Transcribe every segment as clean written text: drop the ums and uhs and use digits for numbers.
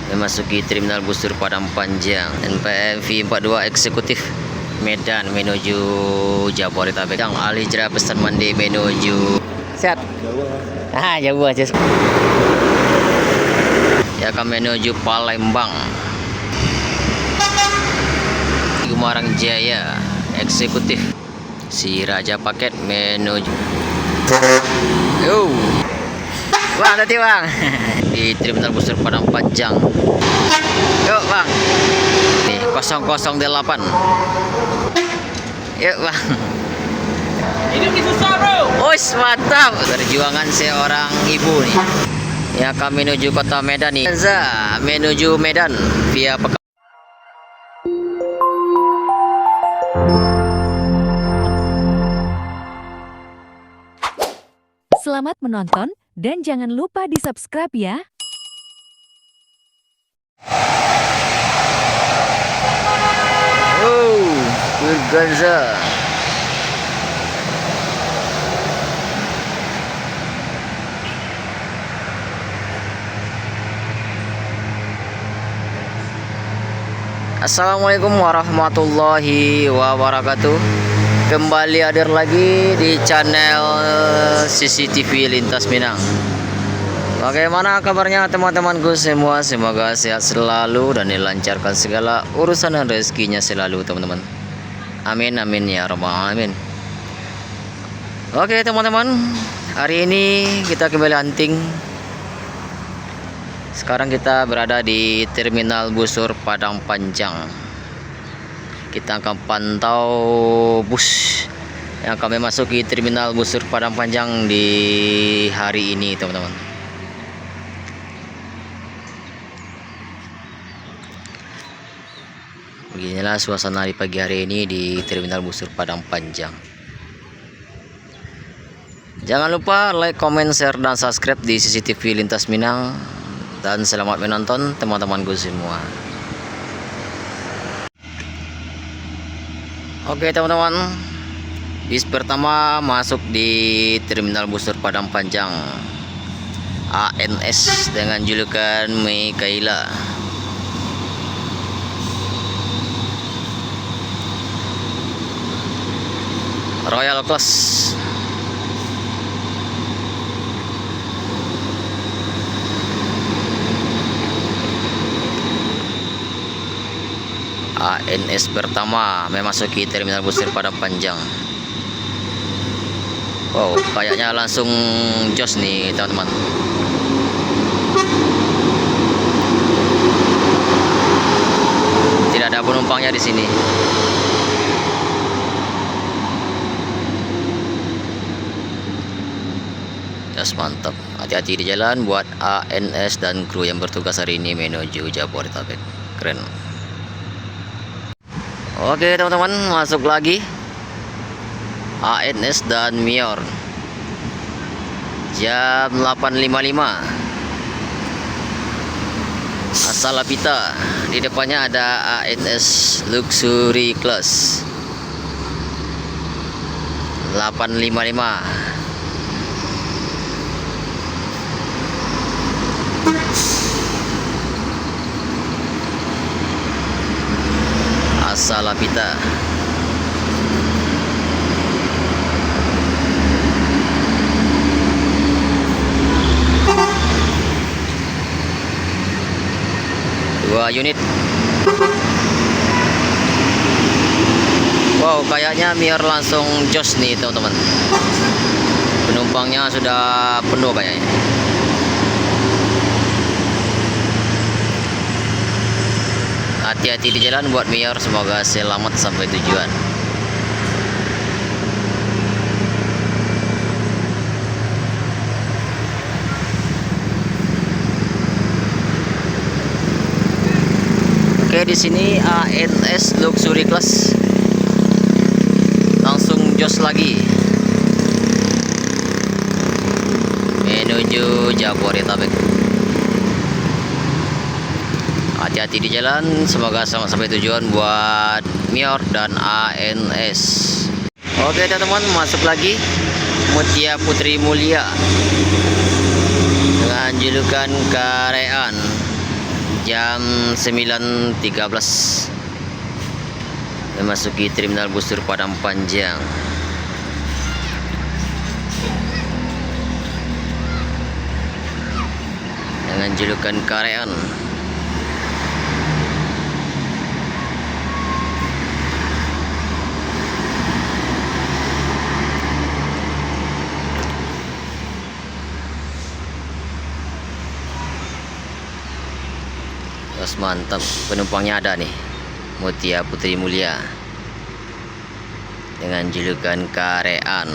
memasuki Terminal Busur Padang Panjang. NPM V42 eksekutif Medan menuju Jabodetabek. Yang Ali Jera pesan mandi menuju sehat. Jauh aja. Ya akan menuju Palembang. Gumarang Jaya eksekutif si Raja Paket menuju. Yo. Bang, tadi bang di Terminal Busur Padang Panjang. Yuk bang. Nih 008. Yuk bang. Hidup ini susah bro. Wis mantap. Perjuangan seorang ibu nih. Ya kami menuju kota Medan nih. Menuju Medan via Pekanbaru. Selamat menonton dan jangan lupa di-subscribe ya. Oh, Ganza. Assalamualaikum warahmatullahi wabarakatuh. Kembali hadir lagi di channel CCTV Lintas Minang. Bagaimana kabarnya teman-temanku semua? Semoga sehat selalu dan dilancarkan segala urusan dan rezekinya selalu teman-teman. Amin amin ya rabbal alamin. Oke teman-teman, hari ini kita kembali hunting. Sekarang kita berada di Terminal Busur Padang Panjang. Kita akan pantau bus yang kami masuki Terminal Busur Padang Panjang di hari ini teman-teman. Beginilah suasana di pagi hari ini di Terminal Busur Padang Panjang. Jangan lupa like, comment, share, dan subscribe di CCTV Lintas Minang. Dan selamat menonton teman-temanku semua. Oke teman-teman, bis pertama masuk di Terminal Busur Padang Panjang, ANS dengan julukan Mikaela. Royal Class. ANS pertama memasuki Terminal Busur Padang Panjang. Wow, kayaknya langsung jos nih teman-teman. Tidak ada penumpangnya di sini. Jos mantap. Hati-hati di jalan buat ANS dan kru yang bertugas hari ini menuju Jabodetabek. Keren. Oke teman-teman, masuk lagi ANS dan Mior jam 8.55 asal Lapita. Di depannya ada ANS Luxury Class 855. Asal Lapita. Dua unit. Wow, kayaknya Mior langsung jos nih teman-teman. Penumpangnya sudah penuh kayaknya. Hati-hati di jalan buat Mior, semoga selamat sampai tujuan. Oke, di sini ANS Luxury Class langsung jos lagi menuju Jabodetabek. Hati-hati di jalan, semoga selamat sampai tujuan buat Mior dan ANS. Oke teman-teman, masuk lagi Mutia Putri Mulia dengan dengan julukan Karean. Jam 9.13 memasuki terminal busur Padang Panjang. Dengan julukan Karean. Terus mantap, penumpangnya ada nih, Mutia Putri Mulia dengan julukan Karean.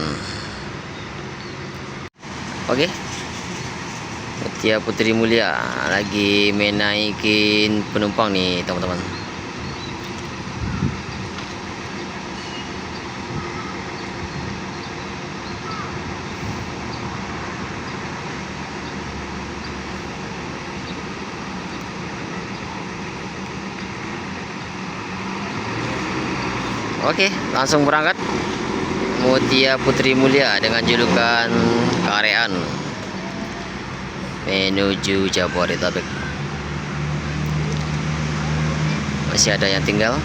Oke, Mutia Putri Mulia lagi menaikin penumpang nih teman-teman. Oke, langsung berangkat. Mutia Putri Mulia dengan julukan Karean menuju Jabodetabek. Masih ada yang tinggal.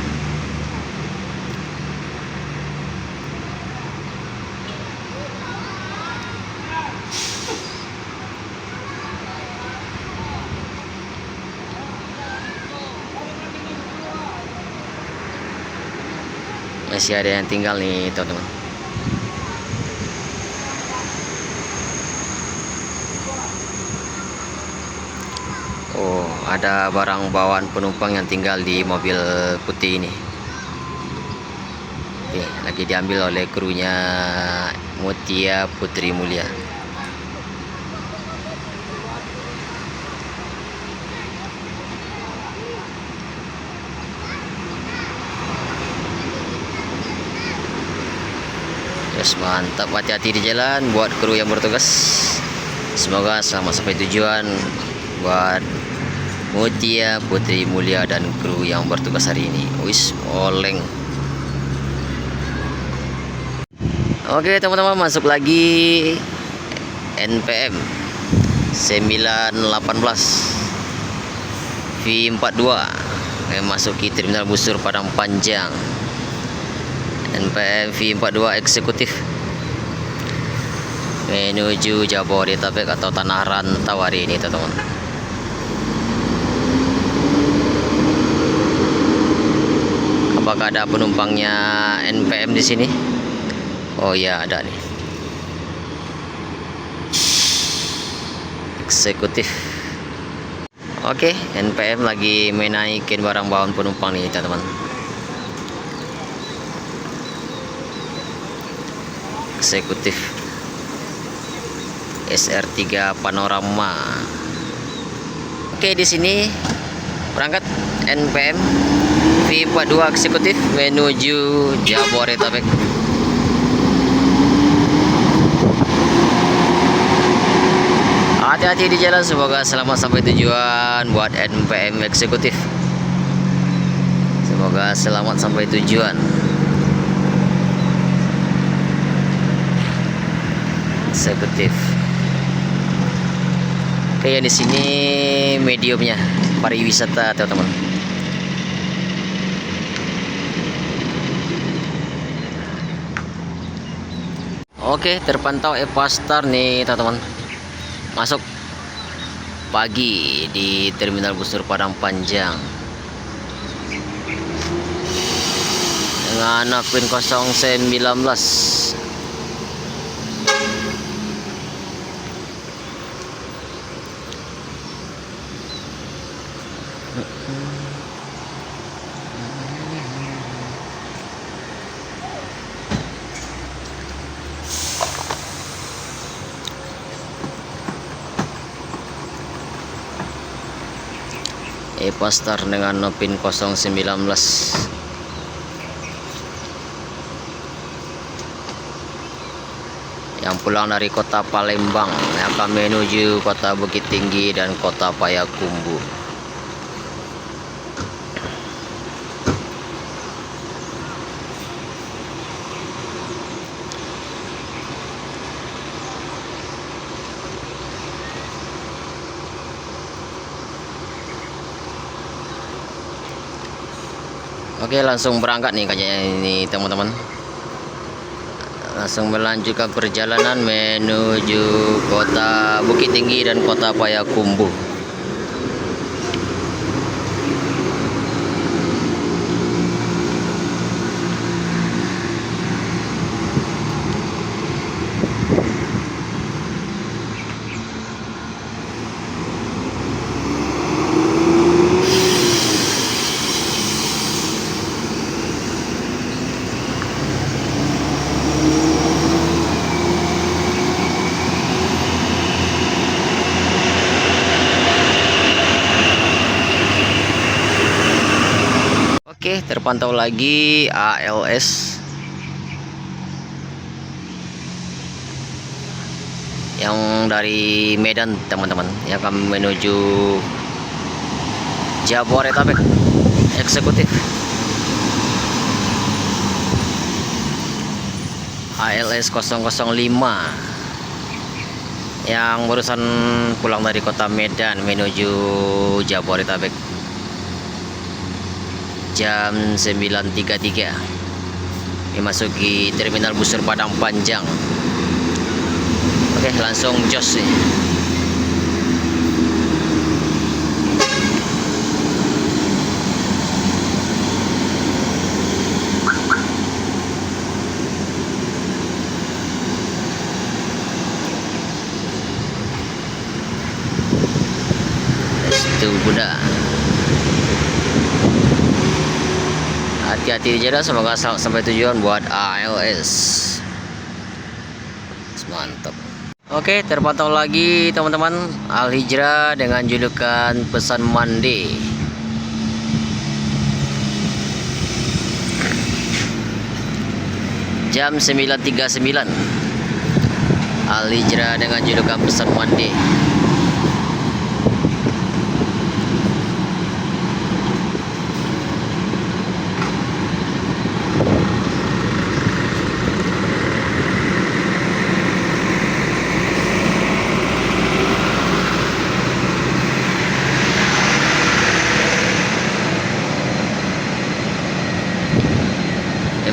Masih ada yang tinggal nih teman-teman. Oh, ada barang bawaan penumpang yang tinggal di mobil putih ini. Oke, lagi diambil oleh krunya Mutia Putri Mulia. Terus mantap, hati-hati di jalan buat kru yang bertugas. Semoga selamat sampai tujuan buat Mutia Putri Mulia dan kru yang bertugas hari ini. Wis oleng. Oke teman-teman, masuk lagi NPM 918 V42 memasuki terminal busur Padang Panjang. NPM V42 eksekutif menuju Jabodetabek atau Tanah Rantau hari ini teman-teman. Apakah ada penumpangnya NPM di sini? Oh ya, ada nih. Eksekutif. Oke, NPM lagi menaikin barang bawaan penumpang nih teman-teman. Eksekutif SR3 Panorama. Oke, di sini berangkat NPM V42 eksekutif menuju Jabodetabek. Hati-hati di jalan, semoga selamat sampai tujuan buat NPM eksekutif. Semoga selamat sampai tujuan. Eksekutif. Oke, yang di sini mediumnya pariwisata teman-teman. Oke, terpantau Epastar nih teman-teman. Masuk pagi di terminal busur Padang Panjang dengan pin 019. Epastar dengan pin 019. Yang pulang dari kota Palembang yang akan menuju kota Bukit Tinggi dan kota Payakumbuh. Oke, langsung berangkat nih kayaknya ini teman-teman. Langsung melanjutkan perjalanan menuju kota Bukit Tinggi dan kota Payakumbuh. Oke, terpantau lagi ALS yang dari Medan teman-teman, yang akan menuju Jabodetabek eksekutif. ALS 005 yang barusan pulang dari kota Medan menuju Jabodetabek jam 9.33, memasuki terminal busur Padang Panjang. Oke, langsung jos nih. Itu Bunda. Hati-hati di jalan, semoga sampai tujuan buat ALS. Mantap. Oke, terpantau lagi teman-teman Al Hijrah dengan julukan Pesan Mandi. Jam 9.39. Al Hijrah dengan julukan Pesan Mandi.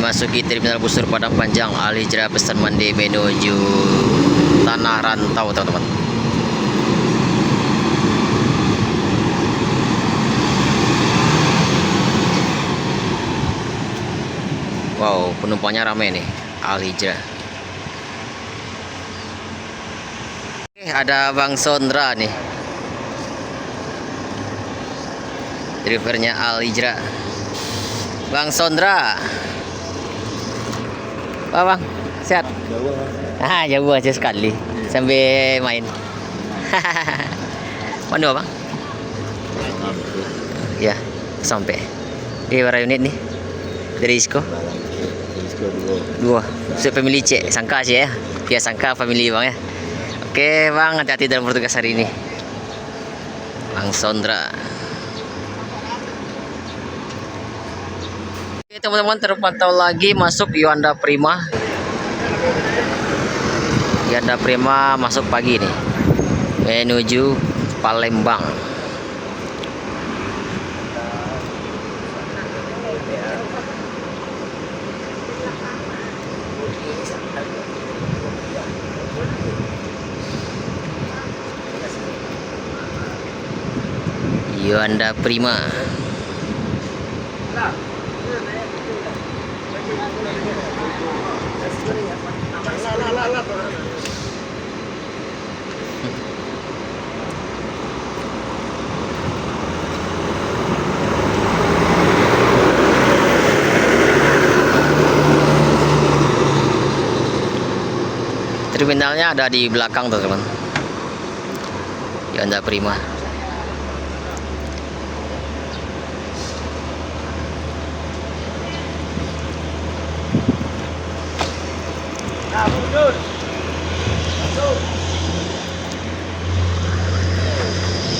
Memasuki terminal busur Padang Panjang, Al Hijrah Pesan Mandi menuju Tanah Rantau teman-teman. Wow, penumpangnya ramai nih Al Hijrah. Oke, ada Bang Sondra nih, drivernya Al Hijrah. Bang Sondra, apa bang? Sehat? Jauh aja sekali sambil main. Mana bang? Ya, sampai di berapa unit nih dari Isko? Dua. So, family C, sangka sih ya. Ya sangka family bang ya. Oke bang, hati-hati dalam bertugas hari ini. Bang Sondra. Oke teman-teman, terpantau lagi masuk Yuanda Prima. Yuanda Prima masuk pagi nih menuju Palembang. Yuanda Prima. Terminalnya ada di belakang teman-teman. Yuanda Prima.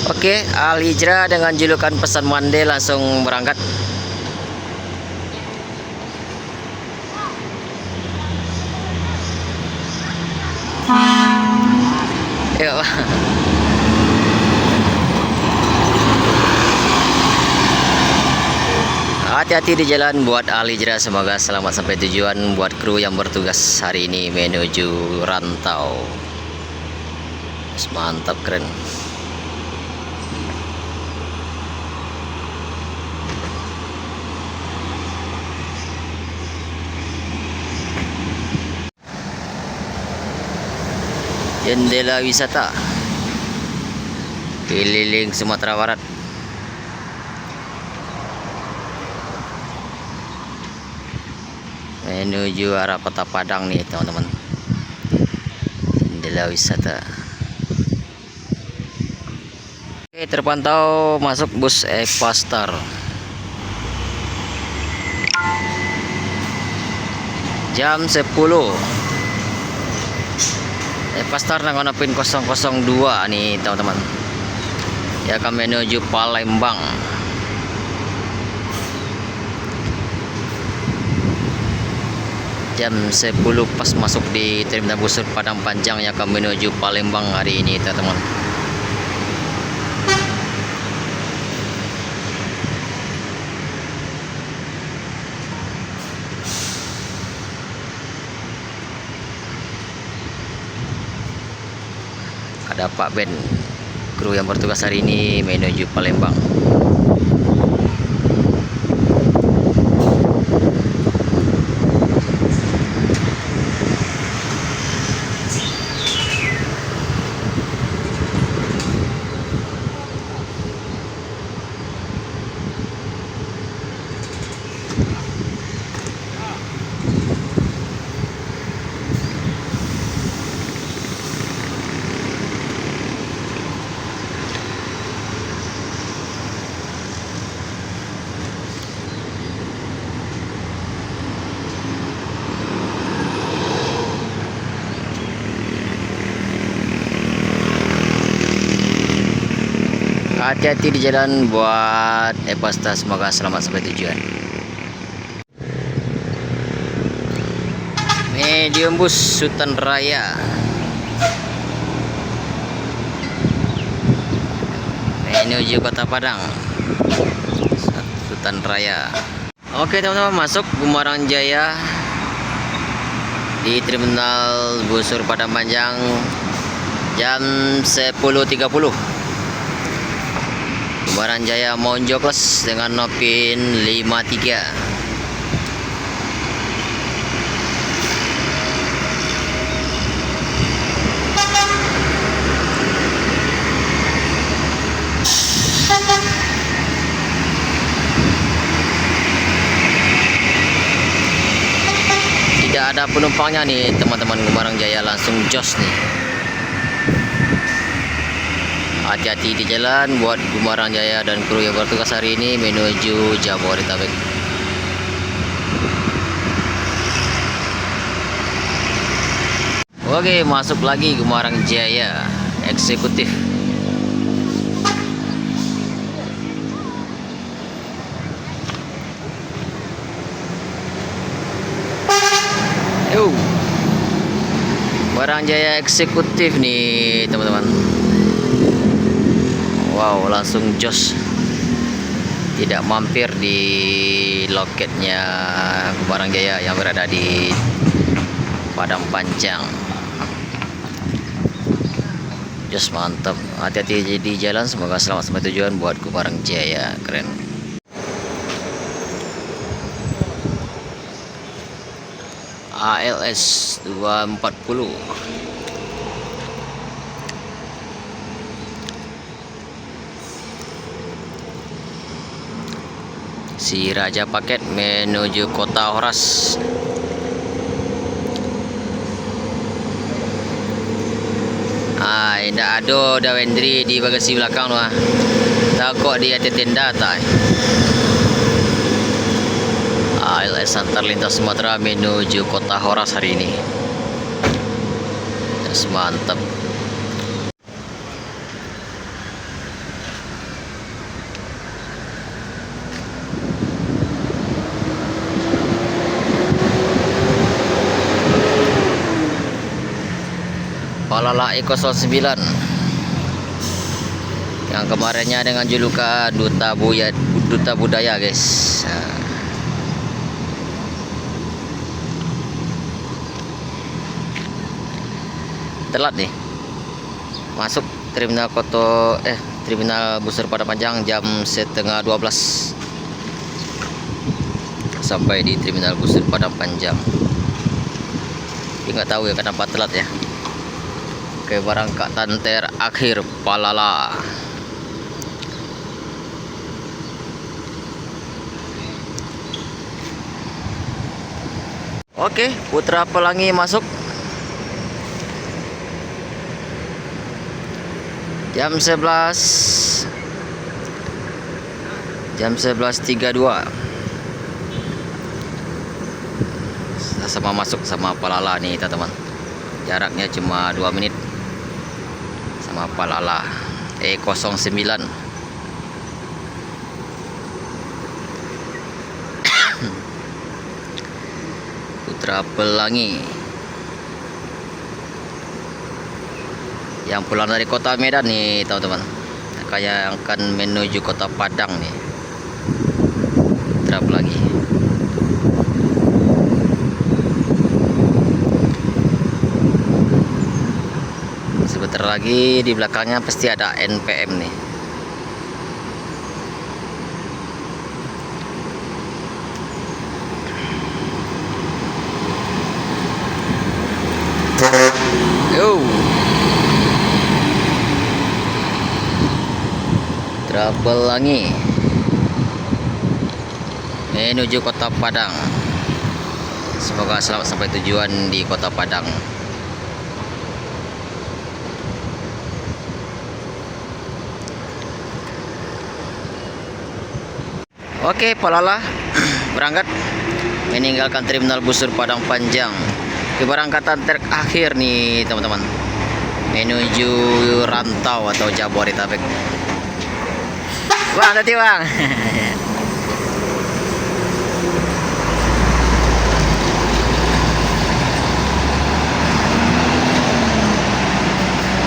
Oke, Al Hijrah dengan julukan Pesan Mandi langsung berangkat. Yuk. Hati-hati di jalan buat ahli jerat, semoga selamat sampai tujuan buat kru yang bertugas hari ini menuju rantau. Mantap, keren. Jendela wisata keliling Sumatera Barat. Menuju arah Kota Padang nih teman-teman. Jendela wisata. Oke, terpantau masuk bus Evastar. Jam 10. Evastar Nangonopin 002 nih teman-teman. Ya, akan menuju Palembang. Jam 10 pas masuk di Terminal Busur Padang Panjang yang akan menuju Palembang hari ini teman-teman. Ada Pak Ben, kru yang bertugas hari ini menuju Palembang. Hati-hati di jalan buat Evastar, semoga selamat sampai tujuan. Medium bus Sultan Raya menuju Kota Padang. Sultan Raya. Oke teman-teman, masuk Gumarang Jaya di Terminal Busur Padang Panjang jam 10.30. Gumarang Jaya Monjokles dengan Nopin 53. Tidak ada penumpangnya nih teman-teman, Gumarang Jaya langsung jos nih. Hati-hati di jalan buat Gumarang Jaya dan kru yang bertugas hari ini menuju Jabodetabek. Oke, masuk lagi Gumarang Jaya eksekutif. Yo, Gumarang Jaya eksekutif nih teman-teman. Wow, langsung jos, tidak mampir di loketnya Gumarang Jaya yang berada di Padang Panjang. Jos mantap. Hati-hati di jalan, semoga selamat sampai tujuan buat Gumarang Jaya, keren. ALS 240. Si Raja Paket menuju Kota Horas. Indah ada Dawendri di bagasi belakang tu. Takut dia tenda tak. ALS antar lintas Sumatera menuju Kota Horas hari ini. Yes, mantap. Palala Eko 9 yang kemarinnya dengan julukan Duta Budaya guys. telat nih masuk terminal Busur Padang Panjang jam setengah 12 sampai di terminal Busur Padang Panjang. Tapi nggak tahu ya kenapa telat ya. Keberangkatan terakhir Palala. Oke, Putra Pelangi masuk jam 11.32. Sama masuk sama Palala nih teman-teman, jaraknya cuma 2 menit sama Palala E09. Putra Pelangi yang pulang dari kota Medan nih teman-teman, kayak akan menuju kota Padang nih. Putra Pelangi. Sebentar lagi di belakangnya pasti ada NPM nih. Yo. Putra Pelangi menuju kota Padang. Semoga selamat sampai tujuan di kota Padang. Oke, Palala berangkat meninggalkan terminal Busur Padang Panjang. Keberangkatan terakhir nih teman-teman, menuju rantau atau Jabodetabek. Bang, hati bang.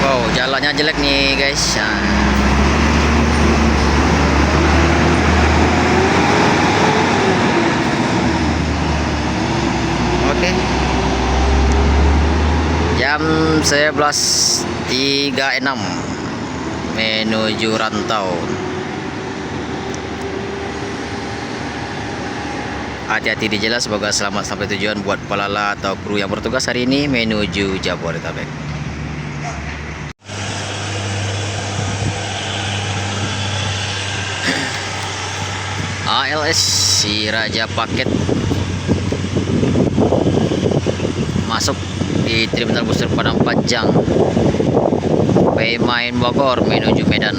Wow, jalannya jelek nih guys. Oke. Jam 11.36 menuju rantau. Hati-hati di jalan, semoga selamat sampai tujuan buat Palala atau kru yang bertugas hari ini menuju Jabodetabek. ALS si Raja Paket masuk di terminal Busur Padang Panjang. Pemain Bogor menuju Medan.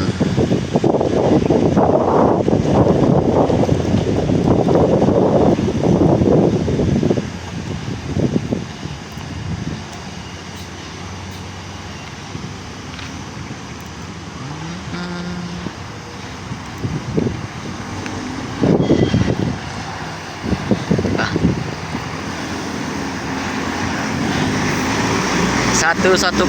Satu 110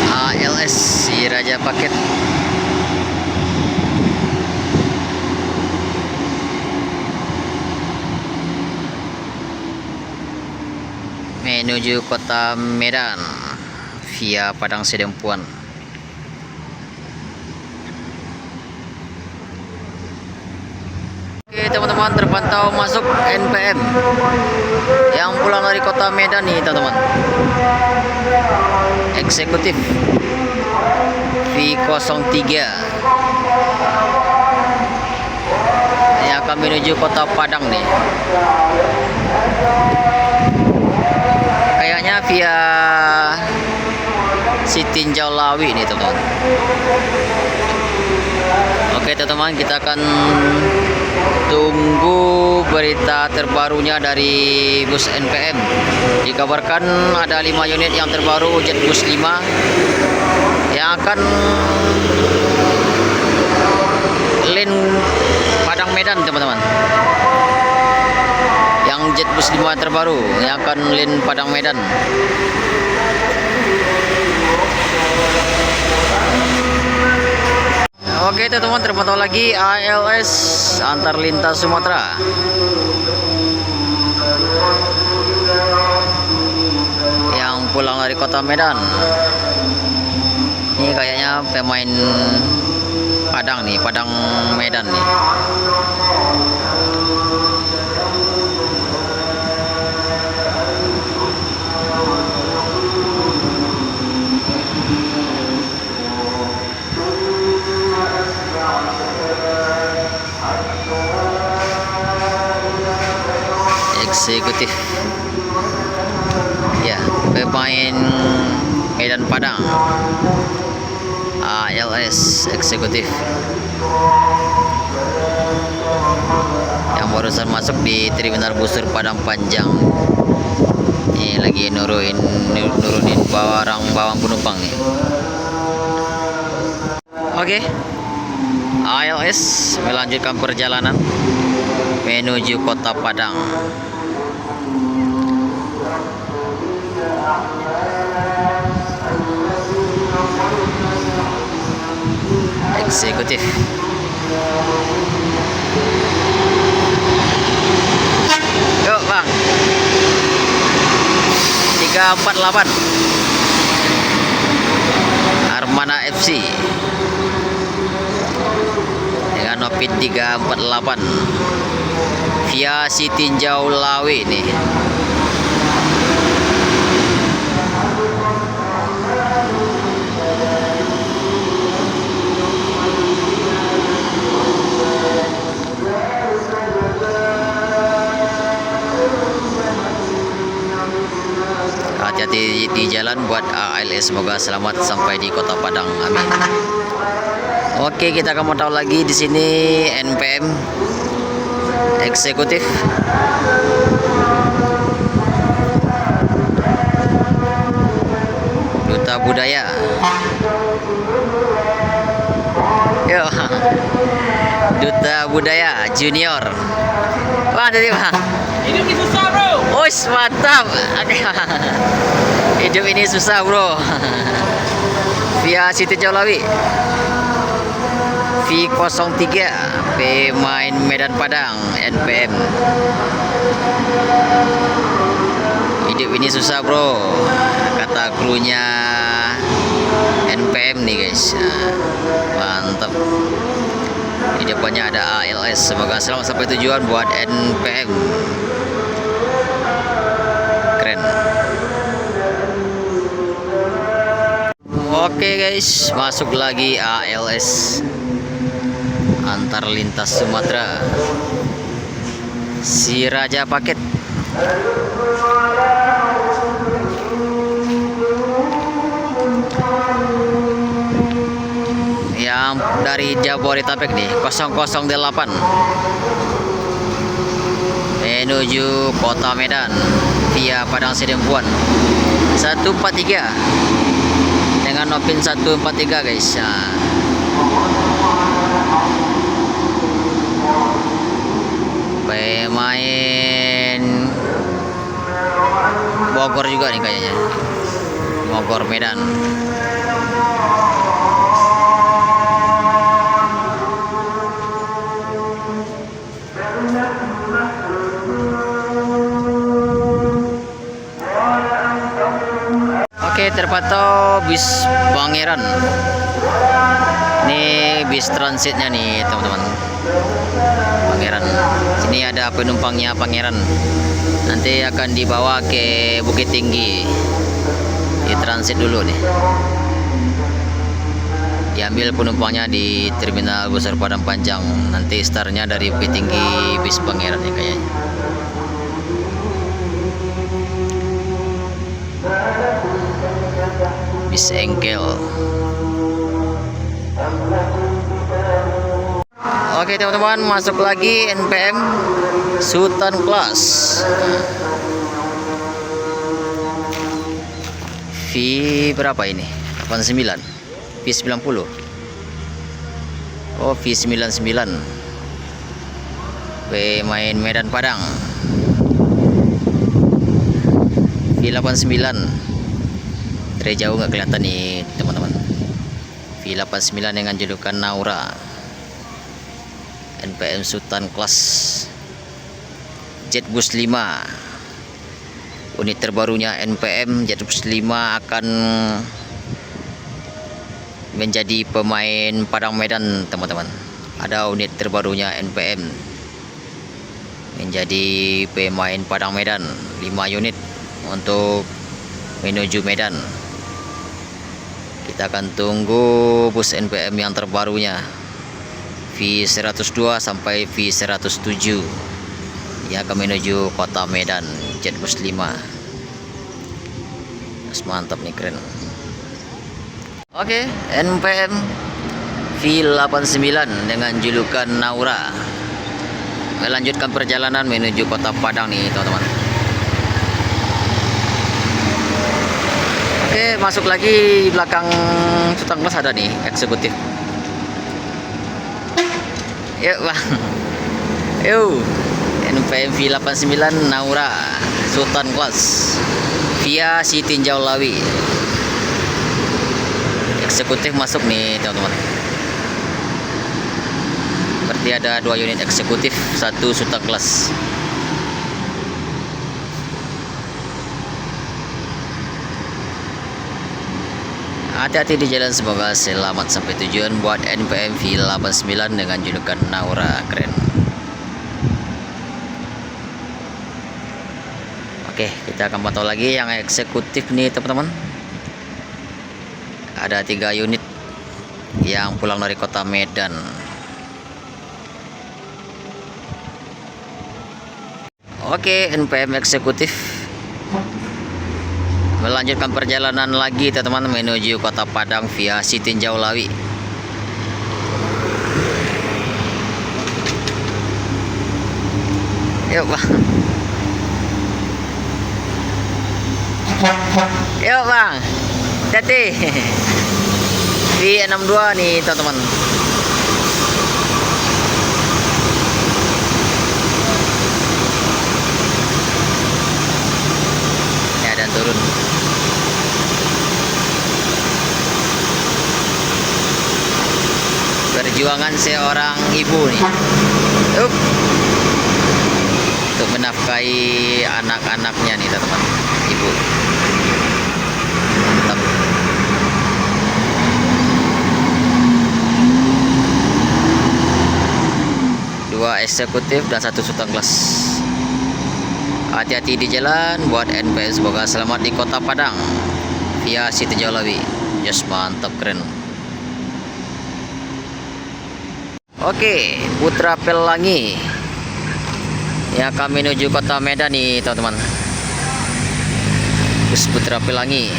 ALS si Raja Paket menuju kota Medan via Padang Sedempuan. Oke teman-teman, terpantau masuk NPM yang pulang dari kota Medan nih teman-teman. Eksekutif V03 yang akan menuju kota Padang nih. Kayaknya via Sitinjau Lawi nih teman-teman. Oke teman-teman, kita akan tunggu berita terbarunya dari bus NPM. Dikabarkan ada 5 unit yang terbaru jet bus 5 yang akan link Padang Medan teman-teman. Yang jet bus 5 terbaru yang akan link Padang Medan. Oke teman-teman, terpantau lagi ALS antar lintas Sumatera. yang pulang dari kota Medan. Ini kayaknya pemain Padang nih, Padang Medan nih. Eksekutif. Ya, pemain Medan Padang. ALS eksekutif. Yang barusan masuk di terminal busur Padang Panjang. Ini lagi nurunin barang penumpang nih. Oke. ALS melanjutkan perjalanan menuju kota Padang. Eksekutif. Yuk bang, 348 Armana FC dengan nopin 348 via Sitinjau Lawe nih. Hati-hati di jalan buat ALS, semoga selamat sampai di kota Padang, amin. Oke, kita akan mau tahu lagi di sini NPM eksekutif. Duta Budaya. Yo. Duta Budaya Junior. Wah, tadi Bang. Hidup ini susah bro. Ush, mantap. Hidup ini susah bro. Via Sitinjau Lawe V03 pemain Medan Padang NPM. Hidup ini susah bro, kata krunya NPM nih guys. Mantap. Di depannya ada ALS. Semoga selamat sampai tujuan buat NPM. Keren. Oke guys, masuk lagi ALS antar lintas Sumatera. Si Raja Paket. Yang dari Jabodetabek nih, 008 menuju kota Medan via Padang Sidempuan 143 dengan nopin 143 guys. Nah, pemain Bogor juga nih kayaknya, Bogor Medan. Oke, terpantau bis Pangeran. Ini bis transitnya nih teman-teman. Pangeran. Sini ada penumpangnya Pangeran. Nanti akan dibawa ke Bukit Tinggi. Di transit dulu nih. Diambil penumpangnya di terminal busur Padang Panjang. Nanti startnya dari Bukit Tinggi bis Pangeran nih kayaknya. Bis Engkel. Oke teman-teman, masuk lagi NPM Sultan Class. V berapa ini? 89. V90. Oh, V99. Pemain Medan Padang. V89. Dari jauh nggak kelihatan nih teman-teman. V89 dengan julukan Naura. NPM Sultan Class. Jetbus 5. unit terbarunya NPM Jet 5 akan menjadi pemain padang medan, teman-teman. Ada unit terbarunya NPM menjadi pemain padang medan, 5 unit untuk menuju Medan. Kita akan tunggu bus NPM yang terbarunya V102 sampai V107 yang akan menuju kota Medan, Jet Bus 5. Mantap nih, keren. Oke, NPM V89 dengan julukan Naura melanjutkan perjalanan menuju kota Padang nih, teman-teman. Oke, masuk lagi belakang Sultan Kelas ada nih eksekutif. Yuk bang, yuk. NPM V89 Naura Sultan Kelas via si Tinjau Lawi. Eksekutif masuk nih, teman-teman. Berarti ada 2 unit eksekutif, 1 Sultan Kelas. Hati-hati di jalan, semoga selamat sampai tujuan buat NPM V89 dengan julukan Naura, keren. Oke, kita akan pantau lagi yang eksekutif nih, teman-teman. Ada 3 unit yang pulang dari kota Medan. Oke, NPM eksekutif melanjutkan perjalanan lagi, teman-teman, menuju kota Padang via si Tinjau Lawi. Yuk bang, yuk bang, hati. V62 nih, teman-teman. Ya, dan turun. Perjuangan seorang ibu nih, untuk menafkahi anak-anaknya nih, teman-teman. Ibu, mantap. Dua eksekutif dan 1 Sultan Kelas. Hati-hati di jalan buat NPM, semoga selamat di kota Padang via si Tinjau Lawi. Yes, mantap, keren. Oke, Putra Pelangi yang akan menuju kota Medan nih, teman-teman. Bus Putra Pelangi.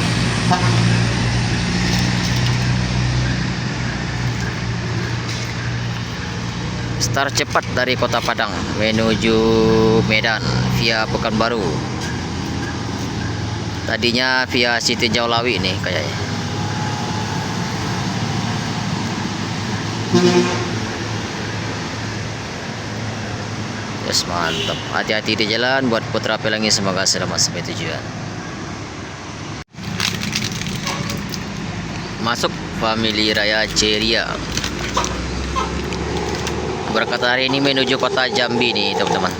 Start cepat dari kota Padang menuju Medan via Pekanbaru. Tadinya via si Tinjau Lawi nih kayaknya. Yes, mantap. Hati-hati di jalan buat Putra Pelangi, semoga selamat sampai tujuan. Masuk Family Raya Ceria. Berangkat hari ini menuju kota Jambi nih, teman-teman.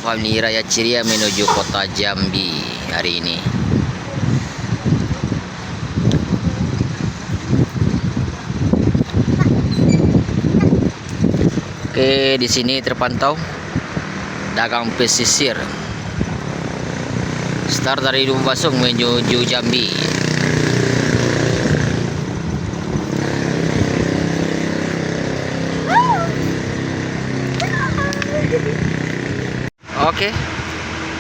Family Raya Ceria menuju kota Jambi hari ini. Oke, di sini terpantau dagang pesisir. Start dari Lumba Basung menuju Jambi. Oke,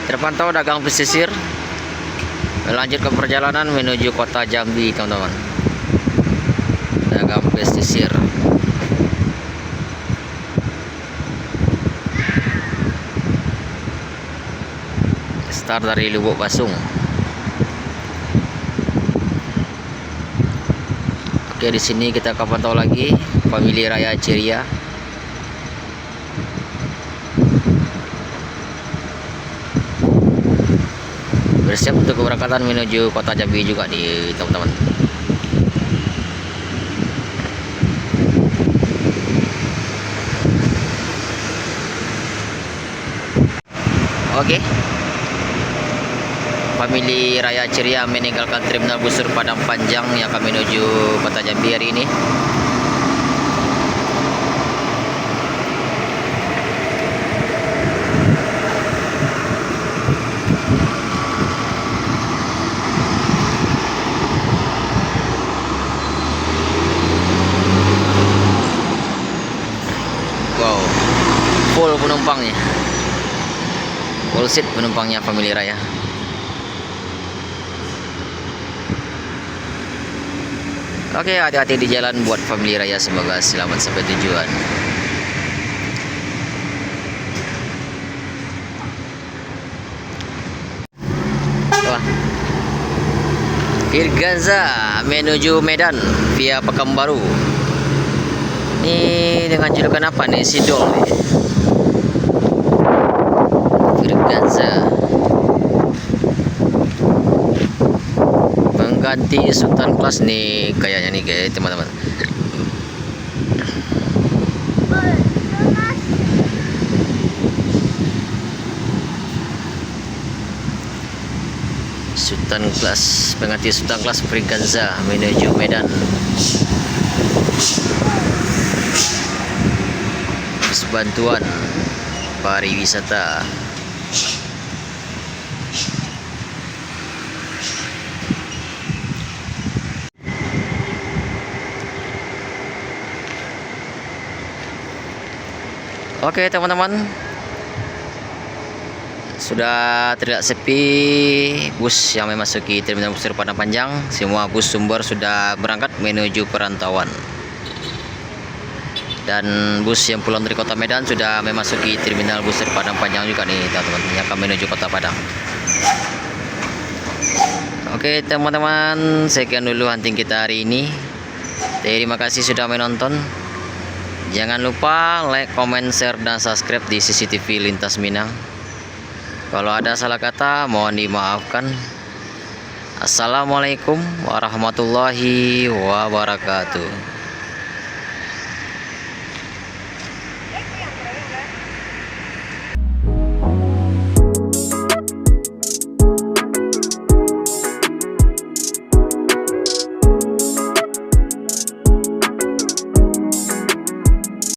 terpantau dagang pesisir melanjutkan perjalanan menuju kota Jambi, teman-teman. Dagang pesisir. Start dari Lubuk Basung. Oke, di sini kita akan pantau lagi Family Raya Ceria. bersiap untuk keberangkatan menuju kota Jambi juga nih teman-teman. Oke. Famili Raya ceria meninggalkan terminal busur Padang Panjang yang akan menuju kota Jambi hari ini. Wow, full penumpangnya. Full seat penumpangnya Famili Raya. Oke, hati-hati di jalan buat Famili Raya, semoga selamat sampai tujuan. Wah. Firganza menuju Medan via Pekanbaru. Ini dengan julukan apa nih? Sidol nih. Firganza mengganti Sultan Class nih kayaknya nih guys teman-teman. Sultan Class mengganti Sultan Class Firganza menuju Medan. Bus bantuan pariwisata. Oke teman-teman, sudah terlihat sepi bus yang memasuki terminal busur Padang Panjang. Semua bus sumber sudah berangkat menuju perantauan. Dan bus yang pulang dari kota Medan sudah memasuki terminal busur Padang Panjang juga nih teman-teman, yang akan menuju kota Padang. Oke teman-teman, sekian dulu hunting kita hari ini. Terima kasih sudah menonton. Jangan lupa like, comment, share, dan subscribe di CCTV Lintas Minang. Kalau ada salah kata mohon dimaafkan. Assalamualaikum warahmatullahi wabarakatuh.